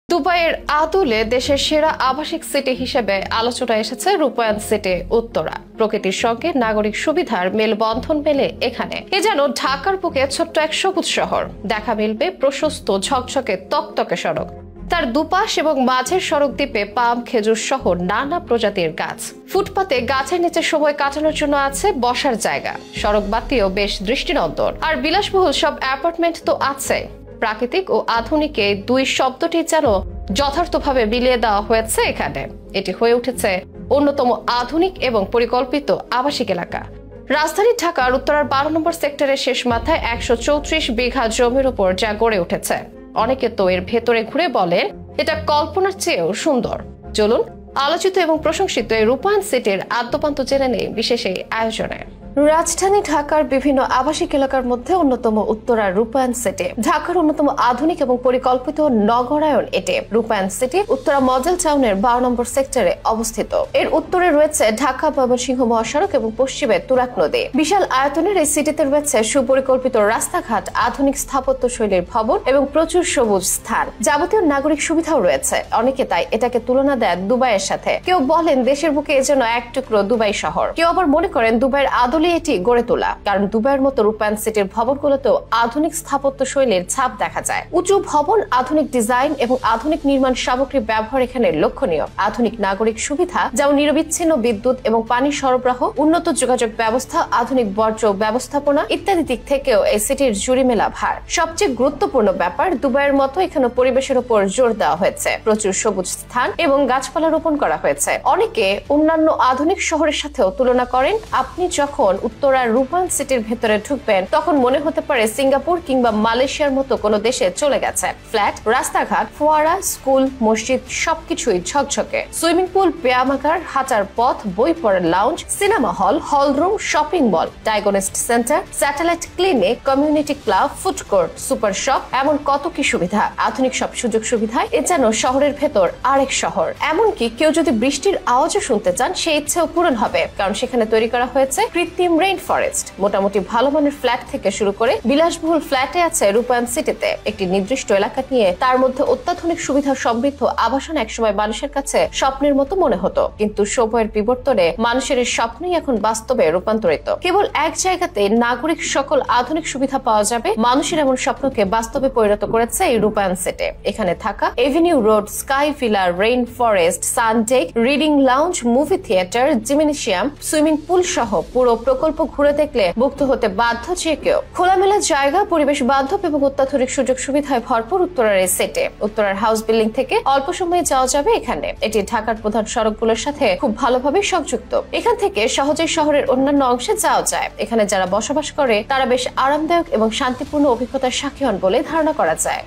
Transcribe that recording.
দুবাইয়ের আদলে দেশের সেরা আবাসিক সিটি হিসেবে আলোচনায় এসেছে রূপায়ণ সিটি উত্তরা। প্রকৃতির সঙ্গে নাগরিক সুবিধার মেলবন্ধন মেলে এখানে। এ যেন ঢাকার বুকে ছোট্ট এক সবুজ শহর। দেখা মিলবে প্রশস্ত ঝকঝকে তকতকে সড়ক, তার দুপাশ এবং মাঝের সড়ক দ্বীপে পাম, খেজুর সহ নানা প্রজাতির গাছ। ফুটপাতে গাছের নিচে সময় কাটানোর জন্য আছে বসার জায়গা। সড়ক বাতিও বেশ দৃষ্টিনন্দন। আর বিলাসবহুল সব অ্যাপার্টমেন্ট তো আছে। প্রাকৃতিক ও আধুনিকে দুই শব্দটি যেন যথার্থভাবে মিলিয়ে দেওয়া হয়েছে এখানে। এটি হয়ে উঠেছে অন্যতম আধুনিক এবং পরিকল্পিত আবাসিক এলাকা। রাজধানী ঢাকার উত্তরার 12 নম্বর সেক্টরের শেষ মাথায় 134 বিঘা জমির উপর যা গড়ে উঠেছে। অনেকে তো এর ভেতরে ঘুরে বলে এটা কল্পনার চেয়েও সুন্দর। চলুন আলোচিত এবং প্রশংসিত এই রূপায়ণ সিটির আদ্যপান্ত জেনে নেই বিশেষ এই আয়োজনে। রাজধানী ঢাকার বিভিন্ন আবাসিক এলাকার মধ্যে অন্যতম উত্তরার রূপায়ণ সিটি। ঢাকার অন্যতম আধুনিক এবং পরিকল্পিত নগরায়ণ এটি। রূপায়ণ সিটি উত্তরা মডেল টাউনের 12 নম্বর সেক্টরে অবস্থিত। এর উত্তরে রয়েছে ঢাকা ময়মনসিংহ মহাসড়ক এবং পশ্চিমে তুরাগ নদী। বিশাল আয়তনের এই সিটিতে রয়েছে সুপরিকল্পিত রাস্তাঘাট, আধুনিক স্থাপত্য শৈলীর ভবন এবং প্রচুর সবুজ স্থান। যাবতীয় নাগরিক সুবিধাও রয়েছে। অনেকে তাই এটাকে তুলনা দেন দুবাইয়ের সাথে। কেউ বলেন দেশের বুকে এজন্য এক টুকরো দুবাই শহর। কেউ আবার মনে করেন দুবাইয়ের আদলে এটি গড়ে তোলা, কারণ দুবাইয়ের মতো রূপায়ণ সিটির ভবনগুলোতেও আধুনিক স্থাপত্য শৈলীর ছাপ দেখা যায়। উঁচু ভবন, আধুনিক ডিজাইন এবং আধুনিক নির্মাণ সামগ্রী ব্যবহার এখানে লক্ষণীয়। আধুনিক নাগরিক সুবিধা যেমন নিরবিচ্ছিন্ন বিদ্যুৎ এবং পানি সরবরাহ, উন্নত যোগাযোগ ব্যবস্থা, আধুনিক বর্জ্য ব্যবস্থাপনা ইত্যাদি দিক থেকেও এই সিটির জুড়ি মেলা ভার। সবচেয়ে গুরুত্বপূর্ণ ব্যাপার, দুবাইয়ের মতো এখানে পরিবেশের উপর জোর দেওয়া হয়েছে। প্রচুর সবুজ স্থান এবং গাছপালা রোপণ করা হয়েছে। অনেকে অন্যান্য আধুনিক শহরের সাথেও তুলনা করেন। আপনি যখন উত্তরার রূপায়ণ সিটির ভেতরে ঢুকবেন তখন মনে হতে পারে সিঙ্গাপুর কিংবা মালয়েশিয়ার মতো কোনো দেশে চলে গেছে। ফ্ল্যাট, রাস্তাঘাট, ফোয়ারা, স্কুল, মসজিদ সবকিছুই ঝকঝকে। সুইমিং পুল, ব্যায়ামাগার, হাঁটার পথ, বই পড়ার lounge, cinema hall, hall room, shopping mall, diagnostic centre, satellite clinic, community club, food court, super shop, এমন কত কি সুবিধা। আধুনিক সব সুযোগ সুবিধায় এ যেন শহরের ভেতর আরেক শহর। এমনকি কেউ যদি বৃষ্টির আওয়াজও শুনতে চান সেই ইচ্ছেও পূরণ হবে, কারণ সেখানে তৈরি করা হয়েছে কৃত্রিম রেইন ফরেস্ট। মোটামুটি ভালো মানের ফ্ল্যাট থেকে শুরু করে বিলাসবহুল ফ্ল্যাটে আছে রূপায়ণ সিটিতে। একটি নির্দিষ্ট এলাকা নিয়ে তার মধ্যে অত্যাধুনিক সুবিধা সমৃদ্ধ আবাসন একসময় মানুষের কাছে স্বপ্নের মতো মনে হতো, কিন্তু সময়ের বিবর্তনে মানুষের এই স্বপ্নই এখন বাস্তবে রূপান্তরিত। কেবল এক জায়গাতে নাগরিক সকল আধুনিক সুবিধা পাওয়া যাবে, মানুষের এমন স্বপ্নকে বাস্তবে পরিণত করেছে এই রূপায়ণ সিটি। এখানে থাকা Avenue road, sky villa, rain forest, sundeck, reading lounge, movie theatre, gymnasium, swimming pool সহ পুরো প্রকল্প ঘুরে দেখলে মুক্ত হতে বাধ্য যে কেউ। খোলামেলা জায়গা, পরিবেশ বান্ধব এবং অত্যাধুনিক সুযোগ সুবিধায় ভরপুর উত্তরার এই সেটে। উত্তরার হাউস বিল্ডিং থেকে অল্প সময়ে যাওয়া যাবে এখানে। এটি ঢাকার প্রধান সড়কগুলোর সাথে খুব ভালোভাবে সংযুক্ত। এখান থেকে সহজেই শহরের অন্যান্য অংশে যাওয়া যায়। এখানে যারা বসবাস করে তারা বেশ আরামদায়ক এবং শান্তিপূর্ণ অভিজ্ঞতার সাক্ষী হন বলে ধারণা করা যায়।